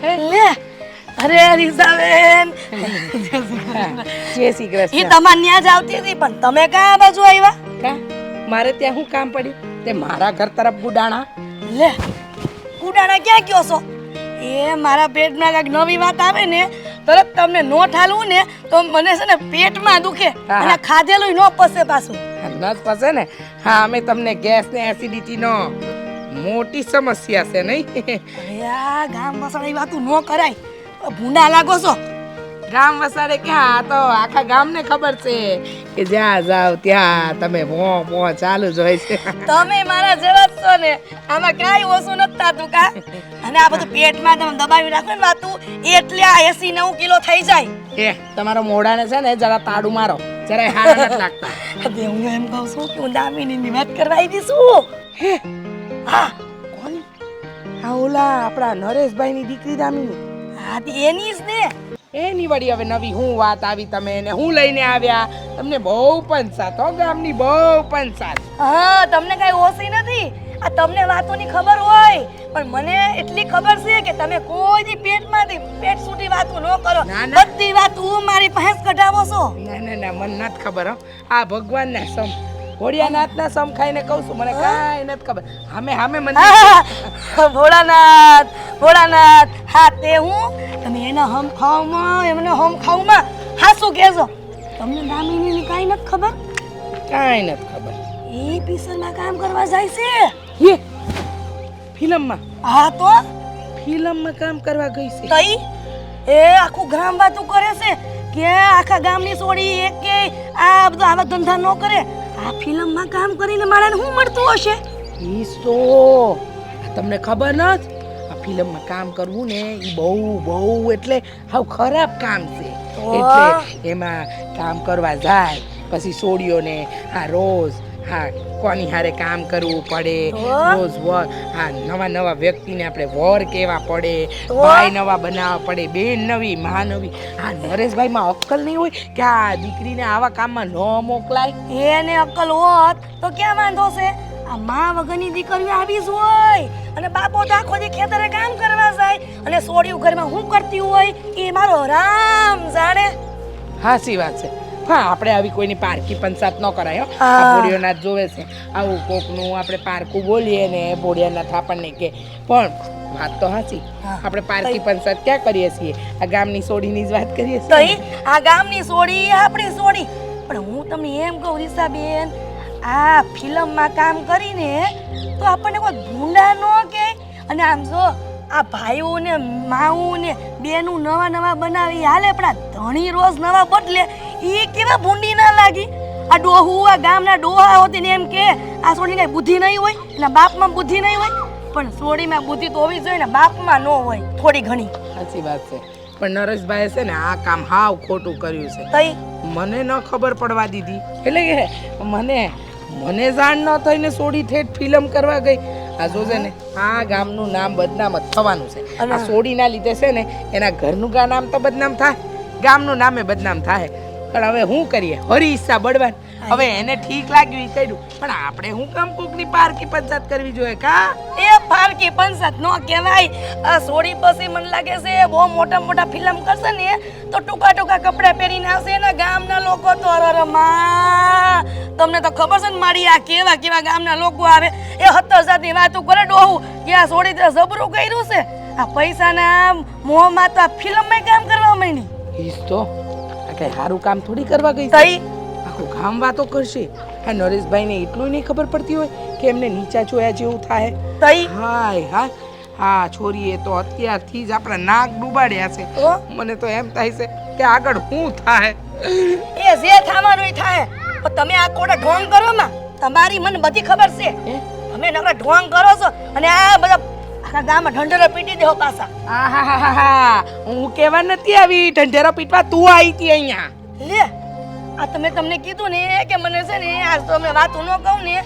લે અરે રીસાબેન જય શ્રી કૃષ્ણ. ઈ તમાર ન્યા જ આવતી હતી પણ તમે ક્યાં બાજુ આવ્યા? કા મારે ત્યાં શું કામ પડ્યું? તે મારા ઘર તરફ ગુડાણા. લે કુડાણા ક્યાં ગયો છો? એ મારા પેટમાં કાંઈક નવી વાત આવે ને તરત તમને નો ઠાલવું ને તો મને છે ને પેટમાં દુખે અને ખાધેલું નો પસે પાછું. નસ પાસે ને હા અમે તમને ગેસ ને એસિડિટી નો મોટી સમસ્યા છે નહીં? અરે આ ગામ વસાડી વાતું નો કરાય ભૂંડા લાગો છો. ગામ વસાડે ક્યાં? આ તો આખા ગામને ખબર છે કે જ્યાં જાવ ત્યાં તમે ભો ચાલુ જ હોય છે. તમે મારા જેવા જ છો ને આમાં કાંઈ ઓછું નથી થતું કા. અને આ બધું પેટમાં તમે દબાવી રાખો ને વાતું એટલે આ 89 કિલો થઈ જાય. એ તમારો મોઢાને છે ને જરા તાડું મારો જરા હારા નથી લાગતા. હવે હું એમ કહું છું કે હું દામિનીની વાત કરવા આવી છું. હે હા કોની? હા ઓલા આપણા નરેશભાઈની દીકરી દામિની. હા તે એની જ ને. એની વળી હવે નવી હું વાત આવી તમે ને હું લઈને આવ્યા? તમને બહુ પંચાત હો ગામની બહુ પંચાત. હા તમને કાંઈ ઓછી નથી. આ તમને વાતોની ખબર હોય પણ મને એટલી ખબર છે કે તમે કોઈ દી પેટમાંથી પેટ સુધી વાતો ન કરો. ના, ના. બધી વાતો મારી પાસે કઢાવો છો. ના મને નથી ખબર હો. આ ભગવાનના સમ ભોળિયાનાથના સમ ખાઈને કહું છું મને કાંઈ નથી ખબર. હામે મને ભોળાનાથ ભોળાનાથ હા તે હું તમે એના હમ ખાવામાં એમને હમ ખાવામાં હાસું કહેજો. તમને દામિનીની કાંઈ નથી ખબર? કાંઈ નથી ખબર. એ પિક્ચરમાં કામ કરવા જાય છે. યે ફિલ્મમાં હા તો ફિલ્મમાં કામ કરવા ગઈ છે. તઈ એ આખું ગામ વાતું કરે છે કે આખા ગામની સોડી એક કે આ બધું આવા ધંધા ન કરે. આ ફિલ્મમાં કામ કરીને મારાને શું મળતું હશે? ઈસો તમને ખબર નથી? આ ફિલ્મમાં કામ કરવું ને એ બહુ એટલે હાવ ખરાબ કામ છે. એટલે એમાં કામ કરવા જાય પછી સોડીઓને આ રોજ હા કોની હારે કામ કરવું પડે રોજ હા નવા વ્યક્તિને આપણે વર કેવા પડે ભાઈ નવા બનાવવા પડે બેન નવી માં નવી. આ નરેશભાઈમાં અક્કલ નહીં હોય કે આ દીકરીને આવા કામમાં ન મોકલાય? એને અક્કલ હોત તો ક્યાં વાંધો છે? આ માં વગરની દીકરીઓ આવી જ હોય અને બાપો તો આખો દી ખેતરે કામ કરવા જાય અને સોડિયું ઘરમાં શું કરતી હોય એ મારો રામ જાણે. હાસી વાત છે. હા આપણે આવી કોઈની પારકી પંચાત ન કરાય હો. હા. આ ભોળિયાનાથ જોવે છે આવું કોકનું આપણે પારકું બોલીએ ને ભોળિયાનાથ આપણને કે પણ વાત તો હાચી. આપણે પારકી પંચાત ક્યાં કરીએ છીએ? આ ગામની સોડીની જ વાત કરીએ તો છીએ. આ ગામની સોડી આપણી સોડી. પણ હું તમને એમ કહું રીસાબેન આ ફિલ્મમાં કામ કરીને તો આપણને કોઈ ભૂંડા ન કે. અને આમ જો આ ભાઈઓ ને માઉ ને બેનું નવા બનાવી હાલે પણ આ ધણી રોજ નવા બદલે એ કેવા ભૂંડી ના લાગી. આ ડોહું આ ગામના ડોહા હોતી ને એમ કે આ સોડી કઈ બુદ્ધિ નહીં હોય એના બાપમાં બુદ્ધિ નહીં હોય પણ સોડીમાં બુદ્ધિ તો હોવી જોઈએ ને બાપમાં ન હોય થોડી ઘણી. સાચી વાત છે. પણ નરેશભાઈ છે ને આ કામ હાવ ખોટું કર્યું છે. તઈ મને ન ખબર પડવા દીધી એટલે કે મને જાણ ન થઈને સોડી ઠેઠ ફિલ્મ કરવા ગઈ. આ જોજે ને આ ગામનું નામ બદનામ જ થવાનું છે. આ સોડીના લીધે છે ને એના ઘરનું નામ તો બદનામ થાય ગામનું નામે બદનામ થાય. પણ હવે શું કરીએ? હરી ઈચ્છા બળવાન. હવે એને ઠીક લાગ્યું એ કર્યું પણ આપણે હું કામ કોકની પારકી પંચાત કરવી જોઈએ કા? એ પારકી પંચાત નો કહેવાય. આ સોડી પછી મને લાગે છે બહુ મોટા ફિલ્મ કરશે ને તો ટૂંકા કપડા પહેરીને આવશે ને ગામના લોકો તો અરે માં તમને તો ખબર છે ને મારી આ કેવા ગામના લોકો આવે એ 70 જાતની વાતો કરે ડોહું કે આ સોડી તો જબરું કર્યું છે. આ પૈસાના મોહમાં તો આ ફિલ્મમાં કામ કરવા માંડી. ઈસ તો આ કઈ સારું કામ થોડી કરવા ગઈ. તઈ આખું ગામ વાતો કરશે. આ નરેશભાઈને એટલું નહીં ખબર પડતી હોય કે એમને નીચા જોયા જેવું થાય. તઈ હાય હા છોરીએ તો અત્યારથી જ આપણા નાક ડૂબાડ્યા છે. મને તો એમ થાય છે કે આગળ શું થાય. એ જે થવાનું થાય પણ તમે આ કોડે ઢોંગ કરો માં તમારી મને બધી ખબર છે. તમે નકરા ઢોંગ કરો છો અને આ બધા આખા ગામમાં ઢંઢેરો પીટી દેહો પાછા. આહાહાહા હું કેવા નથી આવી ઢંઢેરો પીટવા તું આવી હતી અહીંયા. લે આ તમને કીધું ને કે મને છે ને આજ તો અમે વાતો ન કહું ને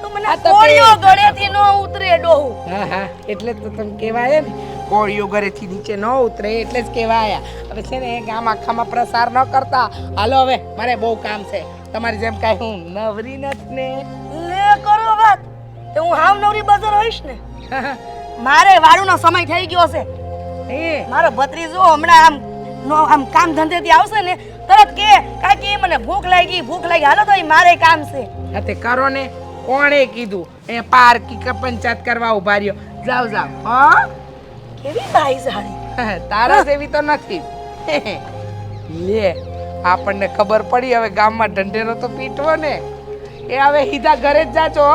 તો મને આ તો કોળિયો ગળેથી ન ઉતરે ડોહું. હા એટલે જ તો તમે કહેવાય ને કોળિયો ઘરેથી નીચે ન ઉતરે એટલે જ કહેવાય. હવે છે ને ગામ આખામાં પ્રસાર ન કરતા. હાલો હવે મારે બહુ કામ છે. તમારી જેમ કાંઈ હું નવરી નથી ને. લે કરો વાત તો હું હાવ નવરી બજાર હોઈશ ને. મારે વાળુનો સમય થઈ ગયો છે. મારો ભત્રીજો હમણાં આમ કામ ધંધેથી આવશે ને તરત કે કાકી મને ભૂખ લાગી હાલો તો મારે કામ છે. હા તે કરો ને. કોણે કીધું એ પાર્કી પંચાયત કરવા ઉભા રહ્યો? જાવ જાવ. હા કેવી ભાઈ સાડી તારા જેવી તો નથી. લે આપણને ખબર પડી હવે ગામમાં ઢંઢેરો તો પીટવો ને. એ હવે સીધા ઘરે જ જાજો.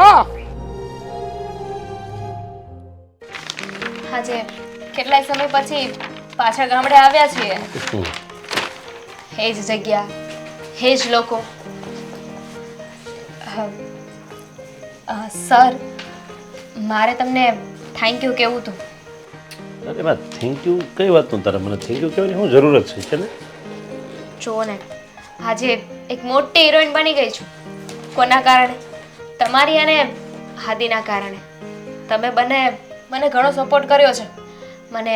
આજે કેટલાય સમય પછી પાછા ગામડે આવ્યા છીએ. હે જ જગ્યા, હે જ લોકો. સર, મારે તમને થેન્ક યુ કહેવું હતું. અરે બા થેન્ક યુ કઈ વાતનું તારે મને થેન્ક યુ કહેવાની શું જરૂરત છે ને? જુઓ ને, આજે એક મોટી હિરોઈન બની ગઈ છું. કોના કારણે? તમારી અને હાદીના કારણે. તમે બંને મને ઘણો સપોર્ટ કર્યો છે, મને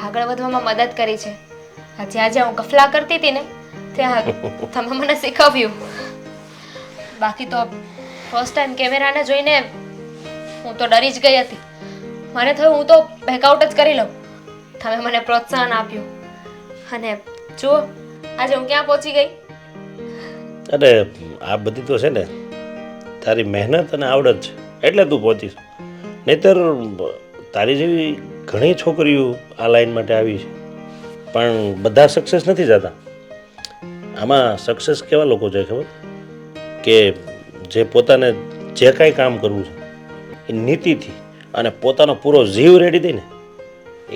આગળ વધવામાં મદદ કરી છે. જ્યાં જ્યાં હું ગફલા કરતી હતી ને ત્યાં તમે મને શીખવ્યું. બાકી તો ફર્સ્ટ ટાઈમ કેમેરાને જોઈને હું તો ડરી જ ગઈ હતી. મને થયું હું તો બેકઆઉટ જ કરી લઉં. તમે મને પ્રોત્સાહન આપ્યું અને જુઓ આજે હું ક્યાં પહોંચી ગઈ. અરે આ બધી તો છે ને તારી મહેનત અને આવડત છે એટલે તું પહોંચીશ. નહીંતર તારી જેવી ઘણી છોકરીઓ આ લાઈન માટે આવી છે પણ બધા સક્સેસ નથી જતા. આમાં સક્સેસ કેવા લોકો છે ખબર? કે જે પોતાને જે કાંઈ કામ કરવું છે એ નીતિથી અને પોતાનો પૂરો જીવ રેડી દઈને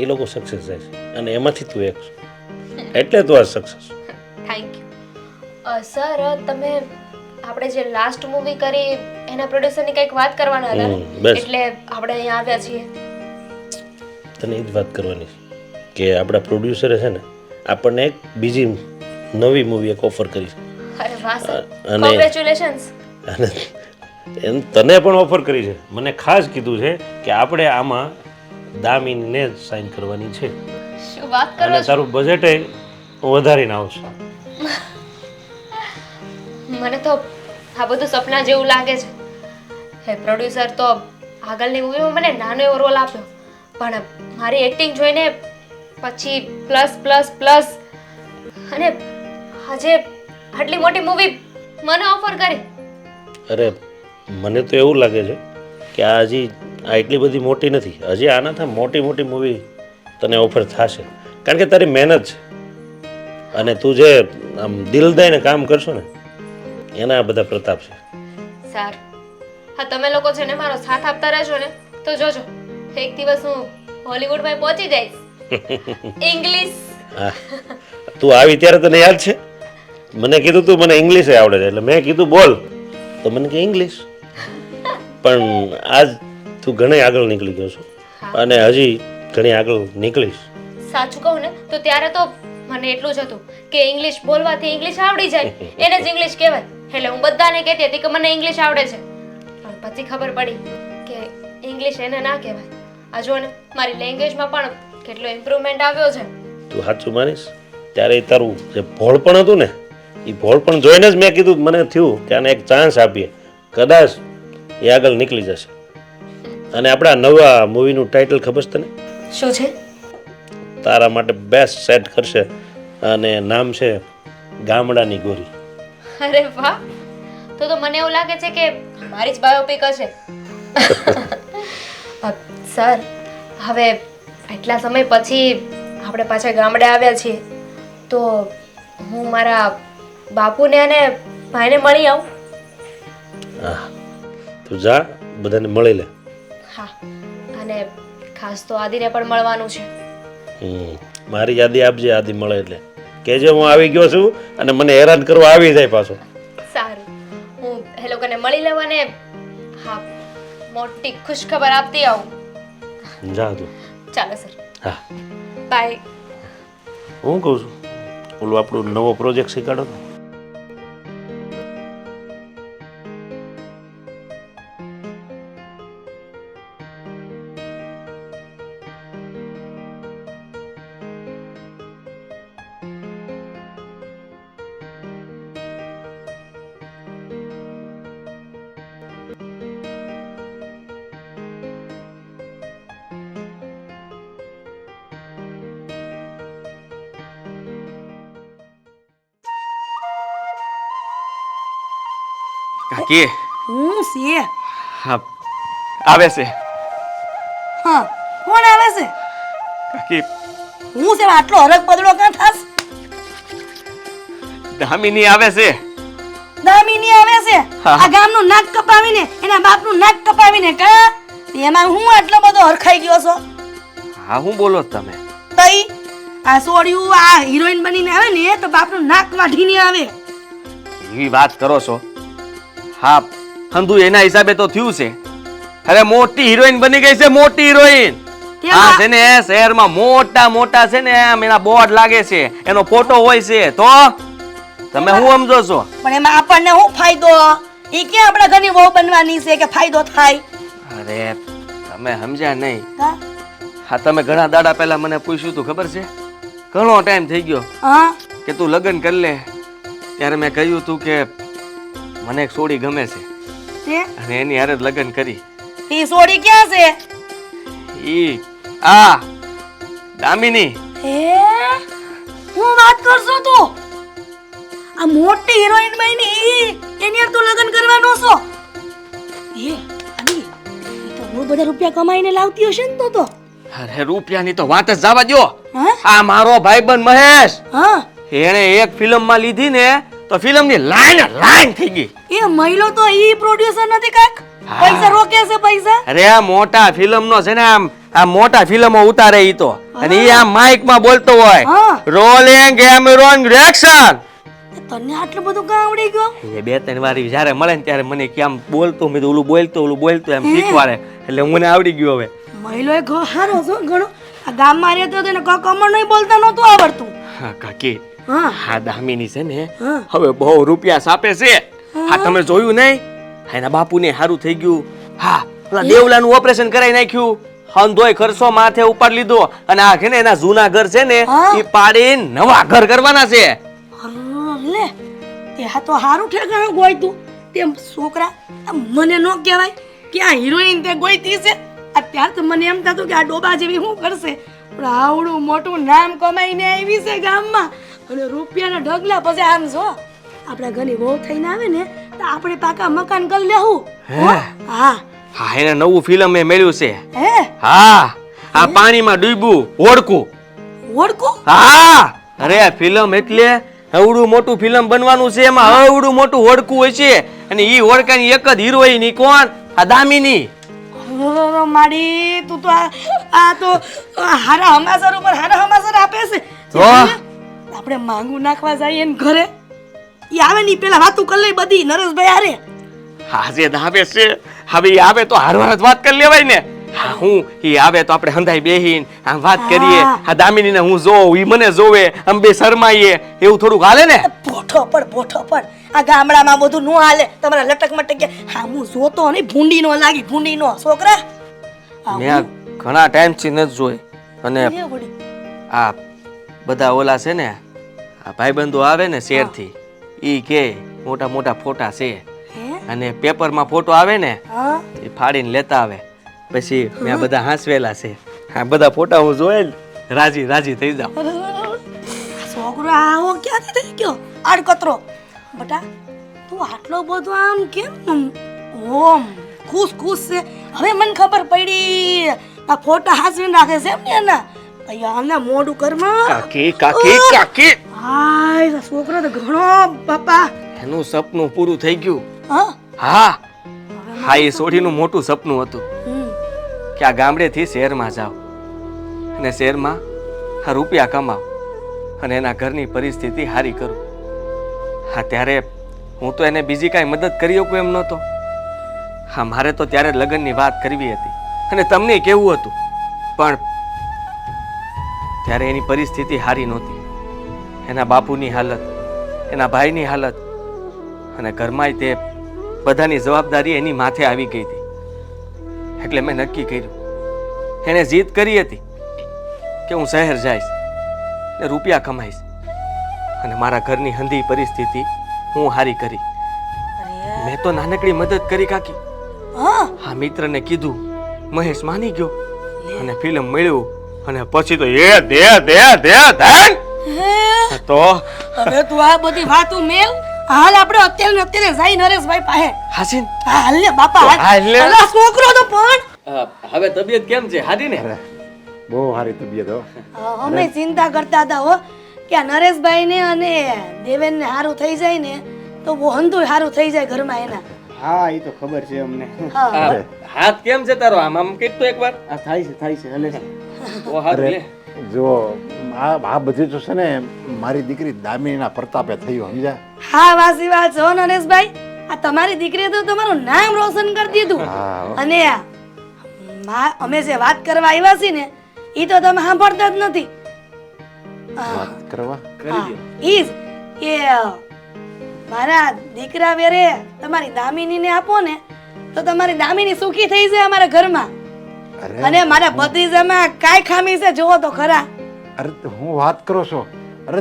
એ લોકો સક્સેસ જાય છે અને એમાંથી તું એક છે. એટલે તું આ સક્સેસ. Thank you. સર, તમે આપણે જે લાસ્ટ મૂવી કરી એના પ્રોડ્યુસરની કંઈક વાત કરવાના હતા ને? બસ. એટલે આપણે અહીંયા આવ્યા છીએ. તને એ જ વાત કરવાની છે કે આપણા પ્રોડ્યુસરે છે ને આપણને એક બીજી નવી મૂવી એક ઓફર કરી છે. અરે વાહ સર, અને- કોંગ્રેચ્યુલેશન્સ. અને તને પણ ઓફર કરી છે. મને ખાસ કીધું છે કે આપણે આમાં દામિનીને જ સાઇન કરવાની છે શું વાત કરો અને છો? તારું બજેટ વધારીને આવશે. મને તો આ બધું સપના જેવું લાગે છે. હે પ્રોડ્યુસર તો આગળની મૂવીમાં મને નાનો એવો રોલ આપ્યો પણ મારી એક્ટિંગ જોઈને પછી પ્લસ પ્લસ પ્લસ અને આજે આટલી મોટી મૂવી મને ઓફર કરી. અરે મને તો એવું લાગે છે કે આ હજી આ એટલી બધી મોટી નથી. હજી આનાથી મોટી મોટી મૂવી તને ઓફર થશે કારણ કે તારી મહેનત છે અને તું જે આમ દિલ દઈને કામ કરશો ને એના આ બધા પ્રતાપ છે. સારું, હા તમે લોકો છે ને મારો સાથ આપતા રહેશો ને તો જોજો એક દિવસ હું હોલીવુડમાં પહોંચી જઈશ. ઇંગ્લિશ. હા તું આવી ત્યારે તને યાદ છે મને કીધું તું મને ઇંગ્લિશ આવડે છે એટલે મેં કીધું બોલ તો મને કે ઇંગ્લિશ. પણ આજ તું ઘણી આગળ નીકળી ગયો છો અને હજી ઘણી આગળ નીકળીશ. સાચું કહું ને તો ત્યારે તો મને એટલું જ હતું કે ઇંગ્લિશ બોલવાથી ઇંગ્લિશ આવડી જાય એને જ ઇંગ્લિશ કહેવાય. એટલે હું બધાને કહેતી હતી કે મને ઇંગ્લિશ આવડે છે પણ પછી ખબર પડી કે ઇંગ્લિશ એને ના કહેવાય. આ જો ને મારી લેંગ્વેજમાં પણ કેટલો ઇમ્પ્રુવમેન્ટ આવ્યો છે. તું સાચું માનીશ ત્યારે તારું જે ભોળપણ હતું ને એ ભોળપણ જોઈને જ મેં કીધું મને થયું કે આને એક ચાન્સ આપીએ કદાચ એ આગળ નીકળી જશે. અને આપણા નવા મૂવીનું ટાઇટલ ખબર છે તને? શું છે? તારા માટે બેસ્ટ સેટ કરશે અને નામ છે ગામડાની ગોરી. અરે વાહ, તો મને એવું લાગે છે કે મારી જ બાયોપિક હશે. સર, હવે એટલા સમય પછી આપણે પાછા ગામડે આવ્યા છીએ તો હું મારા બાપુને અને ભાઈને મળી આવું. હા તું જા બધાને મળી લે. હા, અને ખાસ તો આદિને પણ મળવાનું છે. મારી યાદી આપજે આદિ મળે એટલે કહેજે હું આવી ગયો છું અને મને હેરાન કરવા આવી જાય પાછો. સારું, હું એ લોકોને મળી લેવા ને હા મોટી ખુશખબર આપતી આવું. જા તું. ચાલો સર, હા બાય. હું કહું છું ઓલું આપણું નવો પ્રોજેક્ટ શીખાડો ને. કાકી હું છે હા આવે છે હા કોણ આવે છે કાકી હું છે આટલો હરક બદલો ક્યાં થાસ દામિની આવે છે દામિની આવે છે હા. આ ગામનું નાક કપાવીને એના બાપનું નાક કપાવીને કા એમાં હું આટલો બધો હરખાઈ ગયો છો હા હું બોલો છો તમે તઈ આ સોડિયું આ હિરોઈન બનીને આવે ને તો બાપનું નાક વાઢીને આવે એવી વાત કરો છો હા હંધુ એના હિસાબે તો થયું છે અરે મોટી હિરોઈન બની ગઈ છે મોટી હિરોઈન હા છે ને શહેરમાં મોટા મોટા છે ને આમ એના બોર્ડ લાગે છે એનો ફોટો હોય છે તો તમે શું સમજો છો પણ એમાં આપણને શું ફાયદો એ ક્યાં આપણા ઘરની વહુ બનવાની છે કે ફાયદો થાય અરે તમે સમજ્યા નહીં હા? હા તમે ઘણા દાડા પહેલા મને પૂછ્યું તું ખબર છે ઘણો ટાઈમ થઈ ગયો હા કે તું લગ્ન કરી લે ત્યારે મેં કહ્યું તું કે મને એક સોડી ગમે છે તે અને એની હારે જ લગ્ન કરી એ સોડી ક્યાં છે ઈ આ દામિની હે હું વાત કરશો તું આ મોટી હિરોઈન બની એની હારે તું લગ્ન કરવાનો છો એ આની એ તો બહુ બધા રૂપિયા કમાઈને લાવતી હશે ને તો અરે રૂપિયાની તો વાત જ જવા દ્યો હા આ મારો ભાઈબંધ મહેશ હા એણે એક ફિલ્મમાં લીધી ને તો ફિલ્મની લાઈન થઈ ગઈ એ મહિલો તો ઈ પ્રોડ્યુસર નથી કાક હા. પૈસા રોકે છે પૈસા અરે આ મોટા ફિલ્મનો છે ને આ મોટા ફિલ્મો ઉતારે ઈ તો અને ઈ આમ માઇક માં બોલતો હોય હા. રોલિંગ કેમેરોન એક્શન તને આટલું બધું કાં આવડી ગયો એ બે ત્રણ વાર જ્યારે મળે ને ત્યારે મને કેમ બોલતો મેં તો ઓલું બોલતો એમ શીખવાડે એટલે મને આવડી ગયું હવે મહિલો એ હારો છો ઘણો આ ગામમાં રહેતો હતો ને કમર નહીં બોલતા નહોતું આવડતું હા કાકી હા હા દામિની છે ને હા. હવે બહુ રૂપિયા સાપે છે હા તમે જોયું નહીં હા, એના બાપુને સારું થઈ ગયું હા પેલા દેવલાનું ઓપરેશન કરાવી નાખ્યું હંધોય ખર્ચો માથે ઉપાડી લીધો અને આ છે ને એના જૂના ઘર છે ને હા. એ પાડીને નવા ઘર કરવાના છે હા, લે તે હા તો હારું ઠેકાણું ગોઈતું તેમ છોકરા આ મને ન કહેવાય કે આ હિરોઈન તે ગોઈતી છે અત્યારે તો મને એમ થતું કે આ ડોબા જેવી શું કરશે પણ આવડું મોટું નામ કમાઈને આવી છે ગામમાં અને રૂપિયાના ઢગલા પછી આમ જો આપણા ઘરની વહુ થઈને આવે ને તો આપણે પાકા મકાન કરી લેવું હો? હા હા એને નવું ફિલ્મ એ મળ્યું છે હે હા આ પાણીમાં ડૂબ્યું ઓળખું ઓળખું હા અરે આ ફિલ્મ એટલે હવડું મોટું ફિલ્મ બનવાનું છે એમાં હવડું મોટું ઓળખું હોય છે અને ઈ ઓળખાની એક જ હિરોઈન ઈ કોણ આ દામિની મારી તું તો આ તો હારા હમાસર ઉપર હારા હમાસર આપે છે તો? આપણે માંગુ નાખવા જઈએ ને ઘરે ઈ આવે ની પેલા વાતું કરી લઈ બધી નરેશભાઈ હારે હાજે આવે છે હવે ઈ આવે તો હારવાર જ વાત કરી લેવાય ને હા હું ઈ આવે તો આપણે હંધાઈ બેહીન આમ વાત કરીએ હા. આ દામિનીને હું જોઉં ઈ મને જોવે આમ બે શરમાઈએ એવું થોડુંક હાલે ને પોઠો પણ આ ગામડામાં બધું નો હાલે તમારા લટક મટક કે હા હું જોતો નહીં ભૂંડી નો લાગી ભૂંડી નો છોકરા આ મેં આ ઘણા ટાઈમથી નથી જોઈ અને હું લે વળી. આ બધા ઓલા છે ને આ ભાઈબંધો આવે ને શહેરથી ઈ કે મોટા મોટા ફોટા છે હે અને પેપરમાં ફોટો આવે ને હા એ ફાડીને લેતા આવે પછી મેં આ બધા હાંસવેલા છે આ બધા ફોટા હું જોયે ને રાજી થઈ જાઉં આ છોકરો આવો ક્યાંથી થઈ ગયો આડકતરો બટા તું આટલો બધો આમ કેમ ઓમ ખુશ છે હવે મને ખબર પડી આ ફોટા હાસવીને રાખે છે એમ ને એના અહીંયા આના મોઢું કરમાં કાકી હાય આ છોકરો તો ઘણો બાપા એનું સપનું પૂરું થઈ ગયું હા હા હા એ સોઢીનું મોટું સપનું હતું હમ. કે આ ગામડેથી શહેરમાં જાવ અને શહેરમાં આ રૂપિયા કમાવ અને એના ઘરની પરિસ્થિતિ સારી કરું હા ત્યારે હું તો એને બીજી કાંઈ મદદ કરી શકું એમ નહોતો હા મારે તો ત્યારે લગ્નની વાત કરવી હતી અને તમને કેવું હતું પણ ત્યારે એની પરિસ્થિતિ સારી નહોતી એના બાપુની હાલત એના ભાઈની હાલત અને ઘરમાંય તે બધાની જવાબદારી એની માથે આવી ગઈ હતી એટલે મેં નક્કી કર્યું એણે જીદ કરી હતી કે હું શહેર જઈશ ને રૂપિયા કમાઈશ અને મારા ઘરની હંધી પરિસ્થિતિ હું હારી કરી અરે મેં તો નાનકડી મદદ કરી કાકી હા હા મિત્રને કીધું મહેશ માની ગયો અને ફિલ્મ મળ્યું અને પછી તો એ દે ધન હે તો હવે તું આ બધી વાતો મેલ હાલ આપણે અત્યારે ને અત્યારે જઈ નરેશભાઈ પાસે. હાસીન હા, હાલ ને બાપા હાલ. હાલ ને. અલા, છોકરો તો પણ હવે તબિયત કેમ છે હારી ને બહુ સારી તબિયત હો. અમે ચિંતા કરતા હતા હો કે આ નરેશભાઈ ને અને દેવેન ને સારું થઈ જાય ને તો વહંતુ સારું થઈ જાય ઘરમાં એના. હા એ તો ખબર છે અમને. હા હાથ કેમ છે તારો આમ આમ કીધું એકવાર આ થાય છે હલે છે. ઓ હારું લે જો આ બધી તો છે ને મારી દીકરી દામિનીના પ્રતાપે થયું સમજ્યા. હા વાસી વાત છો નરેશભાઈ, આ તમારી દીકરીએ તો તમારું નામ રોશન કરી દીધું. હા અને અમે જે વાત કરવા આવ્યા છીએ ને એ તો તમે સાંભળતા જ નથી. વાત કરવા હા, ઈ જ કે મારા દીકરા વેરે તમારી દામિનીને આપો ને તો તમારી દામિની સુખી થઈ જાય અમારા ઘરમાં. અરે અને મારા ભત્રીજામાં કાંઈ ખામી છે જોવો તો ખરા. અરે તો હું વાત કરો છો. અરે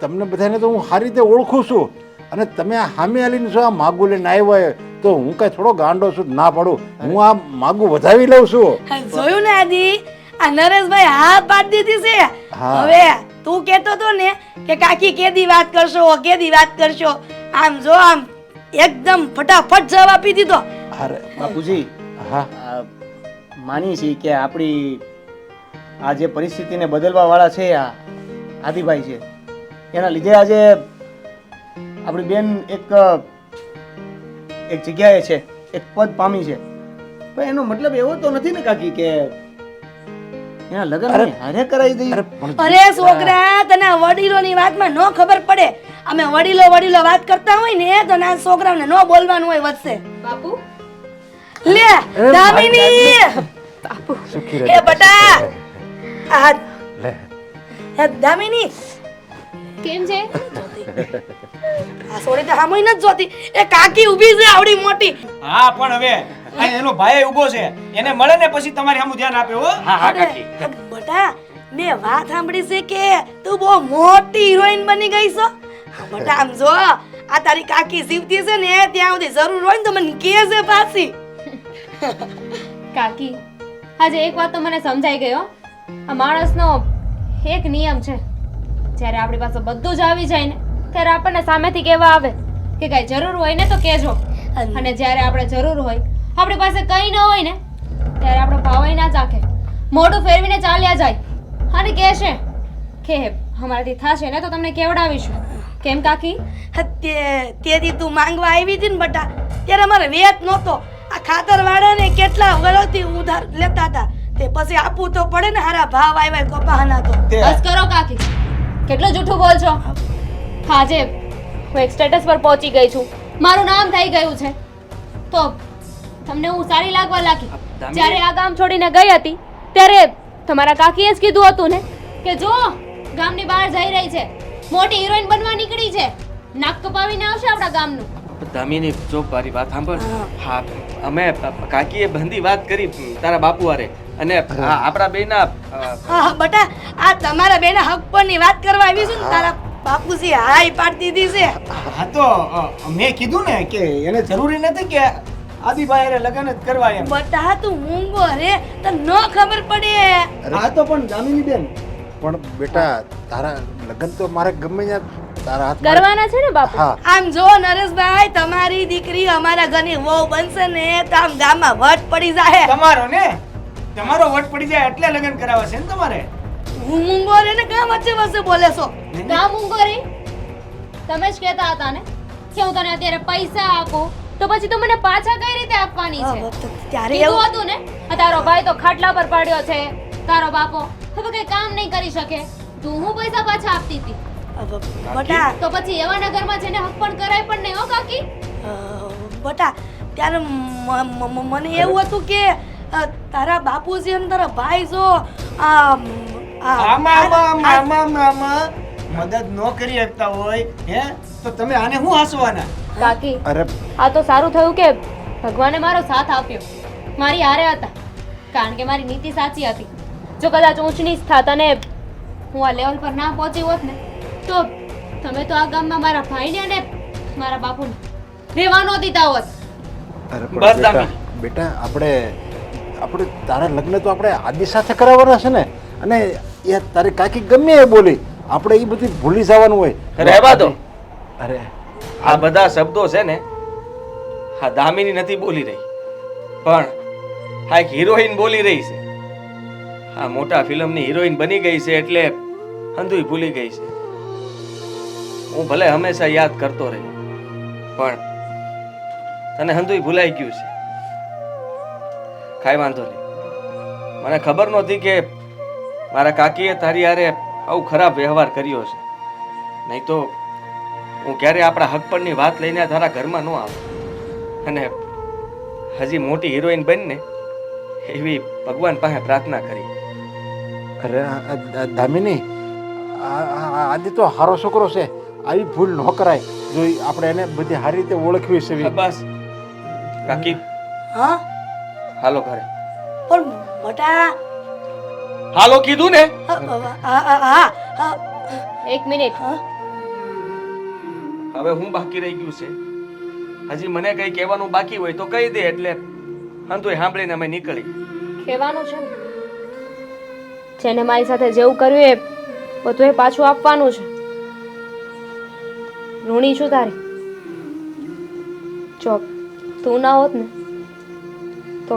તમને બધાને તો હું સારી રીતે ઓળખું છું અને તમે આ સામે આલીને જો આ માગું લઈને આવ્યા હોય તો હું કઈ થોડો ગાંડો છું ના પડું. હું આ માગું વધાવી લઉં છું. જોયું ને આદી, આ નરેશભાઈ હા પાડી દીધી છે. હા. હવે તું કહેતો તો ને કે કાકી કેદી વાત કરશો, આમ જો આમ એકદમ ફટાફટ જવાબ આપી દીધો. અરે બાપુજી હા આ માની છીએ કે આપણી આ જે પરિસ્થિતિને બદલવા વાળા છે આ આદિભાઈ છે એના લીધે આજે આપણી બેન એક જગ્યાએ છે, એક પદ પામી છે. પણ એનો મતલબ એવો તો નથી ને કાકી કે એના લગ્ન હારે કરાવી દઈએ. અરે પણ અરે છોકરા, તને વડીલોની વાતમાં ન ખબર પડે. અમે વડીલો વાત કરતા હોય ને તો ના છોકરાઓને ન બોલવાનું હોય વચ્ચે. બાપુ લે દામિની, સુખી એ રહે. બટા આ લે એ દામિની, કેમ છે આ સોરી તો હામોય નથી જોતી. એ કાકી ઊભી છે આવડી મોટી. હા પણ હવે આ એનો ભાઈ ઊભો છે, એને મળે ને પછી તમારી સામું ધ્યાન આપે હો. હા હા અરે, કાકી બટા મેં વાત સાંભળી છે કે તું બહુ મોટી હિરોઈન બની ગઈ છો. હા, બટા આમ જો આ તારી કાકી જીવતી છે ને ત્યાં સુધી જરૂર હોય ને તો મને કહેજે પાછી. કાકી આજે એક વાત તો મને સમજાઈ ગયો. આ માણસનો એક નિયમ છે, જ્યારે આપણી પાસે બધું જ આવી જાય ને ત્યારે આપણને સામેથી કહેવા આવે કે કઈ જરૂર હોય ને તો કહેજો, અને જ્યારે આપણે જરૂર હોય આપણી પાસે કંઈ ન હોય ને ત્યારે આપણો ભાવ ના ચાખે, મોઢું ફેરવીને ચાલ્યા જાય અને કહેશે કે અમારાથી થશે ને તો તમને કેવડાવીશું. કેમ કાકી? તેથી તું માંગવા આવી હતી ને બટા, ત્યારે અમારે વેત નહોતો. આ ખાતર વાળાને કેટલા વર્ષથી ઉધાર લેતા હતા, તે પછી આપવું તો પડે ને. હારા ભાવ આવ્યા કપાહના તો. બસ કરો કાકી, કેટલું જૂઠું બોલ છો. આજે હું એક સ્ટેટસ પર પહોંચી ગઈ છું, મારું નામ થઈ ગયું છે, તો તમને હું સારી લાગવા લાગી. જ્યારે આ ગામ છોડીને ગઈ હતી ત્યારે તમારા કાકીએ જ કીધું હતું ને કે જો ગામની બહાર જઈ રહી છે, મોટી હિરોઈન બનવા નીકળી છે, નાક કપાવીને આવશે આપણા ગામનું. દામિની જો મારી વાત સાંભળ. હા અમે કાકીએ બંધી વાત કરી તારા બાપુ હારે અને આપણા બેના હા બટા, આ તમારા બેના હક પરની વાત કરવા આવી છું ને, તારા બાપુજી હાય પાડી દીધી છે. હા તો મેં કીધું ને કે એને જરૂરી નથી કે આદિભાઈ હારે લગ્ન જ કરવા એમ. બટા તું મૂંગો રે, તને ન ખબર પડે. આ તો પણ દામિની બેન પણ બેટા તારા લગ્ન તો મારે ગમે ત્યાં તારા હાથ કરવાના છે ને બાપુ? હા આમ જો નરેશભાઈ, તમારી દીકરી અમારા ઘરની વહુ બનશે ને તો આમ ગામમાં વટ પડી જાય. તમારો ને તમારો વટ પડી જાય એટલે લગ્ન કરાવવા છે ને તમારે. હું મૂંગો રે ને કાં વચ્ચે વચ્ચે બોલે છો? ગામ ઊંઘોરી તમે જ કહેતા હતા ને કે હું તને અત્યારે પૈસા આપું તો પછી તું મને પાછા કઈ રીતે આપવાની છે? ત્યારે કીધું એવું હતું ને આ તારો ભાઈ તો ખાટલા પર પડ્યો છે, તારો બાપો હવે કઈ કામ નહીં કરી શકે, તું હું પૈસા પાછા આપતી હતી. બટા તો પછી એવાના ઘરમાં છે ને હક પણ કરાય પણ નહીં હો કાકી. બટા ત્યારે મને એવું હતું કે તારા બાપુજી અને તારા ભાઈ જો આમાં મદદ ન કરી શકતા હોય હે તો તમે આને શું હસવાના? કાકી અરે આ તો સારું થયું કે ભગવાને મારો સાથ આપ્યો, મારી હારે હતા, કારણ કે મારી નીતિ સાચી હતી. જો કદાચ ઊંચ નીચ થાત અને હું આ લેવલ પર ના પહોંચી હોત ને તો તમે તો આ ગામમાં મારા ભાઈને અને મારા બાપુને રહેવા ન દીધા હોત. અરે બસ પણ દામિની. બેટા આપણે તારા લગ્ન તો આપણે આદિ સાથે કરાવવાના છે ને. અને એ તારી કાકી ગમે એ બોલી આપણે એ બધી ભૂલી જવાનું હોય. રહેવા દો. અરે આ બધા શબ્દો છે ને હા દામિની નથી બોલી રહી, પણ આ એક હિરોઈન બોલી રહી છે. આ મોટા ફિલ્મની હિરોઈન બની ગઈ છે એટલે હંધુય ભૂલી ગઈ છે. હું ભલે હંમેશા યાદ કરતો રહ્યો, પણ તને હંધુય ભૂલાઈ ગયું છે. કાંઈ વાંધો નહીં. મને ખબર નહોતી કે મારા કાકીએ તારી હારે આવું ખરાબ વ્યવહાર કર્યો છે. નહીં તો હું ક્યારે આપણા હક પરની વાત લઈને તારા ઘરમાં ન આવું. અને હજી મોટી હિરોઈન બનને એવી ભગવાન પાસે પ્રાર્થના કરી. અરે દામિની, આદિ તો સારો છોકરો છે, આવી ભૂલ ન કરાય. જો આપણે એને બધી સારી રીતે ઓળખવી છે. બસ કાકી હા હાલો ઘરે. પણ બટા હાલો કીધું ને. હા એક મિનિટ. હવે હું બાકી રહી ગયું છે? હજી મને કઈ કહેવાનું બાકી હોય તો કહી દે, એટલે હંતુય સાંભળીને અમે નીકળી. કહેવાનું છે ને, જેને મારી સાથે જેવું કર્યું એ બધું એ પાછું આપવાનું છે. ઋણી છું તારી. જો તું ના હોત ને તો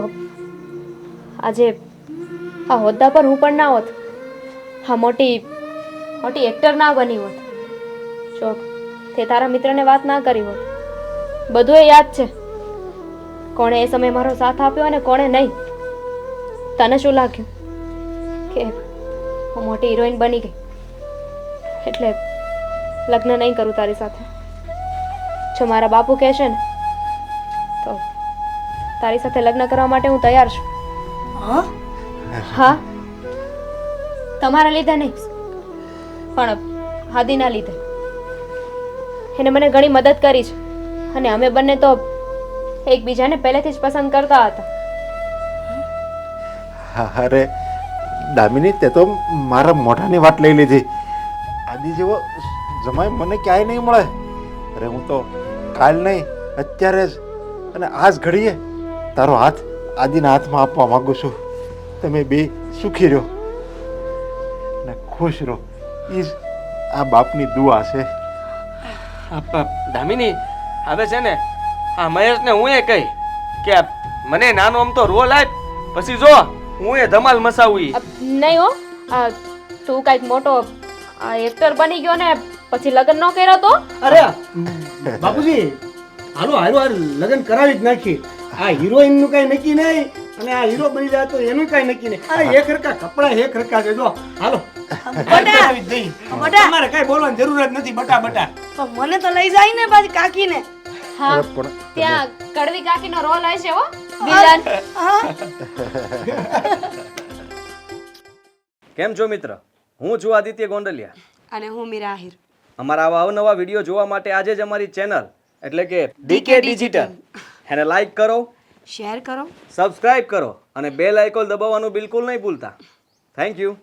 આજે આ હોદ્દા પર હું પણ ના હોત, હા મોટી એક્ટર ના બની હોત. જો તે તારા મિત્રને વાત ના કરી હોત. બધું એ યાદ છે, કોણે એ સમયે મારો સાથ આપ્યો અને કોણે નહીં. તને શું લાગ્યું કે હું મોટી હિરોઈન બની ગઈ એટલે લગ્ન નહીં કરું તારી સાથે? જો મારા બાપુ કહેશે ને તો તારી સાથે લગ્ન કરવા માટે હું તૈયાર છું. હા, તમારા લીધે નહીં, પણ હાદીના લીધે. એને મને ઘણી મદદ કરી છે અને અમે બંને તો એકબીજાને પહેલેથી જ પસંદ કરતા હતા. અરે દામિની, તે તો મારા મોઢાની વાત લઈ લીધી. આદિ જેવો જમાઈ મને ક્યાંય નહીં મળે. અરે હું તો કાલ નહીં, અત્યારે જ અને આ જ ઘડીએ તારો હાથ આદિના હાથમાં આપવા માંગુ છું. તમે બે સુખી રહો અને ખુશ રહો. એ જ આ બાપની દુઆ છે. દામિની, હવે છે ને આ મહેશને હું એ કહી કે મને નાનો આમ તો રોલ આપ, પછી જો હું એ ધમાલ મસાવું. નહીં હો, તું કાંઈક મોટો એક્ટર બની ગયો ને પછી લગ્ન ન કર્યો તો? અરે બાપુજી, હાલો લગ્ન કરાવી જ નાખી. આ હિરોઈન નું કઈ નક્કી નહીં અને આ હીરો બની જાય તો એનું કઈ નક્કી નહીં. આ એક હરકા કપડા એક હરકા છે. જો હાલો કરાવી જ દઈ. તમારે કઈ બોલવાની જરૂર જ નથી. બટા પણ મને તો લઈ જાય ને પાછી કાકીને. હા, ત્યાં કડવી કાકીનો રોલ હોય છે હો વિલન. કેમ છો મિત્ર? હું છું આદિત્ય ગોંડલિયા અને હું મીરા આહિર. અમારા આવા અવનવા વિડીયો જોવા માટે આજે જ અમારી ચેનલ એટલે કે ડીકે ડિજિટલ એને લાઈક કરો, શેર કરો, સબસ્ક્રાઇબ કરો અને બેલ આઇકોન દબાવવાનું બિલકુલ નહીં ભૂલતા. Thank you.